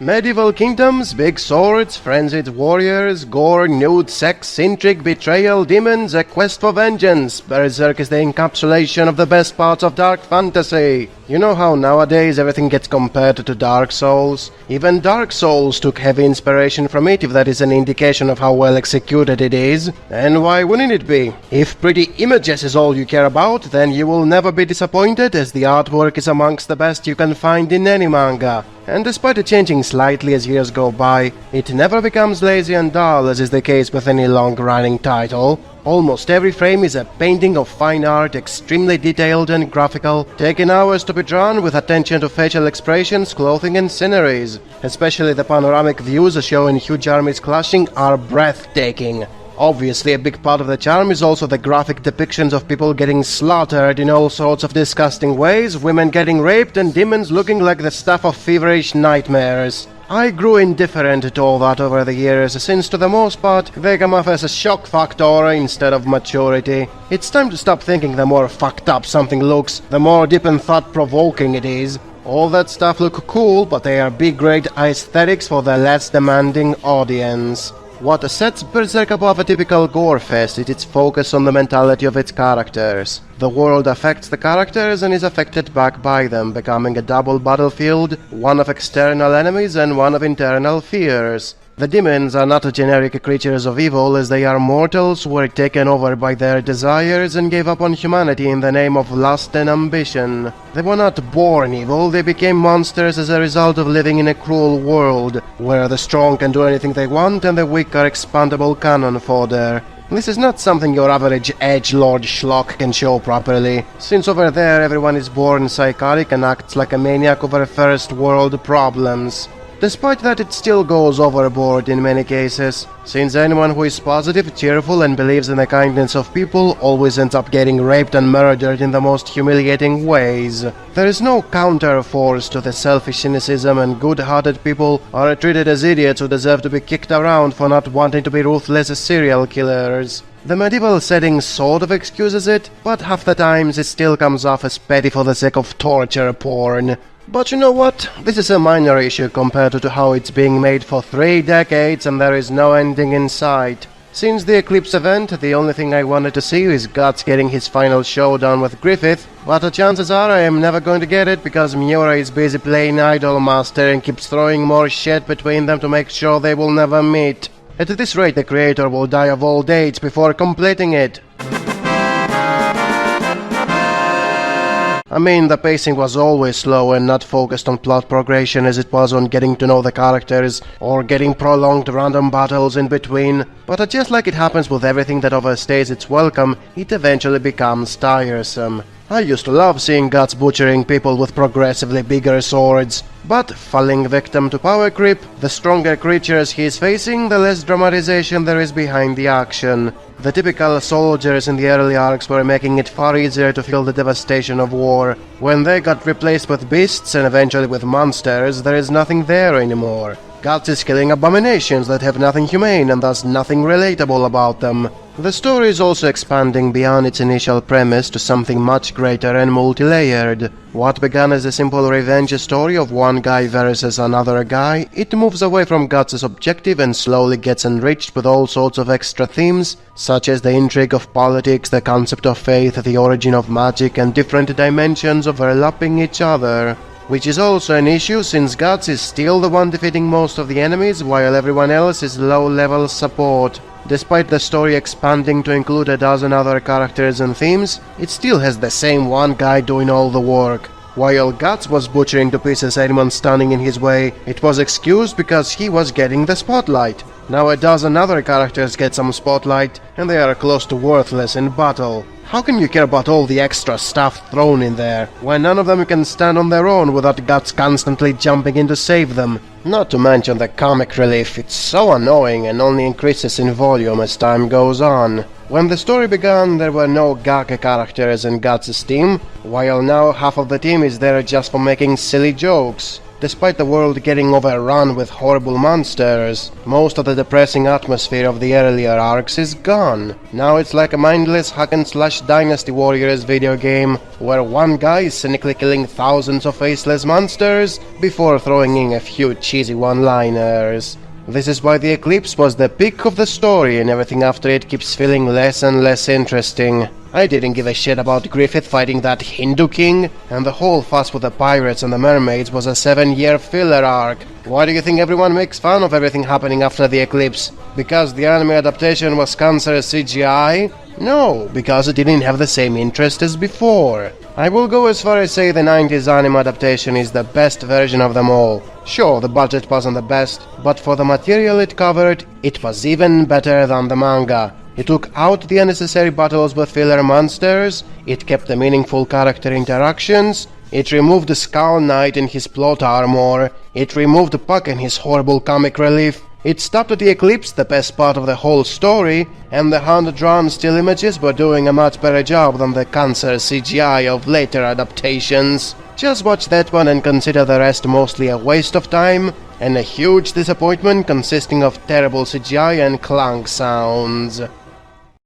Medieval kingdoms, big swords, frenzied warriors, gore, nude, sex, intrigue, betrayal, demons, a quest for vengeance. Berserk is the encapsulation of the best parts of dark fantasy. You know how nowadays everything gets compared to Dark Souls? Even Dark Souls took heavy inspiration from it, if that is an indication of how well executed it is. And why wouldn't it be? If pretty images is all you care about, then you will never be disappointed, as the artwork is amongst the best you can find in any manga. And despite it changing slightly as years go by, it never becomes lazy and dull, as is the case with any long-running title. Almost every frame is a painting of fine art, extremely detailed and graphical, taking hours to be drawn with attention to facial expressions, clothing and sceneries. Especially the panoramic views showing huge armies clashing are breathtaking. Obviously, a big part of the charm is also the graphic depictions of people getting slaughtered in all sorts of disgusting ways, women getting raped and demons looking like the stuff of feverish nightmares. I grew indifferent to all that over the years, since to the most part they come off as a shock factor instead of maturity. It's time to stop thinking the more fucked up something looks, the more deep and thought-provoking it is. All that stuff look cool, but they are B-grade aesthetics for the less demanding audience. What sets Berserk above a typical gore fest is its focus on the mentality of its characters. The world affects the characters and is affected back by them, becoming a double battlefield, one of external enemies and one of internal fears. The demons are not generic creatures of evil, as they are mortals who were taken over by their desires and gave up on humanity in the name of lust and ambition. They were not born evil, they became monsters as a result of living in a cruel world, where the strong can do anything they want and the weak are expandable cannon fodder. This is not something your average edgelord schlock can show properly, since over there everyone is born psychotic and acts like a maniac over first world problems. Despite that, it still goes overboard in many cases, since anyone who is positive, cheerful and believes in the kindness of people always ends up getting raped and murdered in the most humiliating ways. There is no counter-force to the selfish cynicism, and good-hearted people are treated as idiots who deserve to be kicked around for not wanting to be ruthless serial killers. The medieval setting sort of excuses it, but half the times it still comes off as petty for the sake of torture porn. But you know what? This is a minor issue compared to how it's being made for 3 decades and there is no ending in sight. Since the Eclipse event, the only thing I wanted to see is Guts getting his final showdown with Griffith, but the chances are I am never going to get it because Miura is busy playing Idolmaster and keeps throwing more shit between them to make sure they will never meet. At this rate, the creator will die of old age before completing it. I mean, the pacing was always slow and not focused on plot progression as it was on getting to know the characters or getting prolonged random battles in between, but just like it happens with everything that overstays its welcome, it eventually becomes tiresome. I used to love seeing Guts butchering people with progressively bigger swords, but falling victim to power creep, the stronger creatures he is facing, the less dramatization there is behind the action. The typical soldiers in the early arcs were making it far easier to feel the devastation of war. When they got replaced with beasts and eventually with monsters, there is nothing there anymore. Guts is killing abominations that have nothing humane and thus nothing relatable about them. The story is also expanding beyond its initial premise to something much greater and multi-layered. What began as a simple revenge story of one guy versus another guy, it moves away from Guts' objective and slowly gets enriched with all sorts of extra themes, such as the intrigue of politics, the concept of faith, the origin of magic, and different dimensions overlapping each other. Which is also an issue since Guts is still the one defeating most of the enemies, while everyone else is low-level support. Despite the story expanding to include a dozen other characters and themes, it still has the same one guy doing all the work. While Guts was butchering to pieces anyone standing in his way, it was excused because he was getting the spotlight. Now a dozen other characters get some spotlight, and they are close to worthless in battle. How can you care about all the extra stuff thrown in there, when none of them can stand on their own without Guts constantly jumping in to save them? Not to mention the comic relief, it's so annoying and only increases in volume as time goes on. When the story began, there were no gag characters in Guts' team, while now half of the team is there just for making silly jokes. Despite the world getting overrun with horrible monsters, most of the depressing atmosphere of the earlier arcs is gone. Now it's like a mindless hack-and-slash Dynasty Warriors video game, where one guy is cynically killing thousands of faceless monsters before throwing in a few cheesy one-liners. This is why the Eclipse was the peak of the story, and everything after it keeps feeling less and less interesting. I didn't give a shit about Griffith fighting that Hindu king, and the whole fuss with the pirates and the mermaids was a 7-year filler arc. Why do you think everyone makes fun of everything happening after the Eclipse? Because the anime adaptation was cancerous CGI? No, because it didn't have the same interest as before. I will go as far as say the 90s anime adaptation is the best version of them all. Sure, the budget wasn't the best, but for the material it covered, it was even better than the manga. It took out the unnecessary battles with filler monsters, it kept the meaningful character interactions, it removed the Skull Knight and his plot armor, it removed Puck and his horrible comic relief, it stopped at the Eclipse, the best part of the whole story, and the hand-drawn still images were doing a much better job than the cancer CGI of later adaptations. Just watch that one and consider the rest mostly a waste of time, and a huge disappointment consisting of terrible CGI and clank sounds.